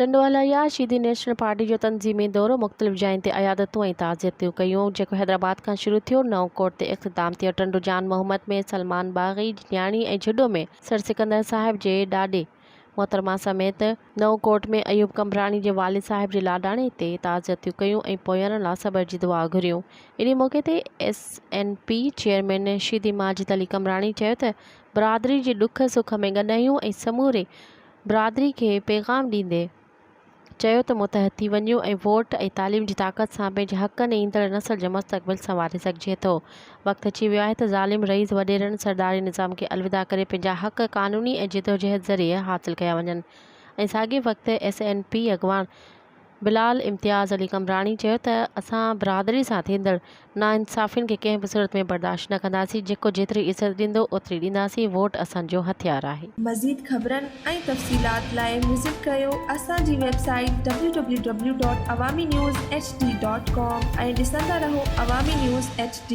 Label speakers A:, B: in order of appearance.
A: टंडवाला या शीदी national party जो तंज़ीमी दौरो मुख़्तलिफ़ जायुनि ते अयादतूं ऐं ताज़ियतूं कयूं जेको हैदराबाद खां शुरू थियो। नओं कोट ते इख़्तिताम थियो। टंडो जान मोहम्मद में सलमान बाग़ी न्याणी ऐं झुडो में सर सिकंदर साहिब जे ॾाॾे मोहतरमा समेत नओं कोट में अयूब कमरानी जे वालिद साहिब जे लाॾाणे ते ताज़ियतूं कयूं ऐं पोयनि लाइ सबर जी दुआ घुरियूं। इन मौक़े ते SNP चेयरमैन शीदी माजिद अली कमरानी चयो त बिरादरी जे ॾुख सुख में गॾु आहियूं ऐं समूरे बिरादरी खे पैगाम ॾींदे चयो त मुतहद थी वञो ऐं वोट ऐं तालीम जी ताक़त सां पंहिंजे हक़नि ऐं ईंदड़ नस्ल जो मुस्तक़बिल संवारे सघिजे थो। वक़्तु अची वियो आहे त ज़ालिम रईस वॾेरनि सरदारी निज़ाम खे अलविदा करे पंहिंजा हक़ क़ानूनी ऐं जिदोजहद ज़रिए हासिल कया वञनि। ऐं साॻिए वक़्तु SNP अॻवान बिलाल इम्तियाज़ अली कमरानी चयो त असां बिरादरी सां थींदड़ नाइंसाफ़ियुनि खे कंहिं बि सूरत में बर्दाश्त न कंदासीं। जेको जेतिरी इज़त ॾींदो ओतिरी ॾींदासीं। वोट असांजो हथियार आहे।
B: मज़ीद ख़बरनि ऐं तफ़सीलात लाइ विज़िट कयो असांजी वेबसाइट www.awamiNewsHD.com ऐं ॾिसंदा रहो अवामी न्यूज़ HD।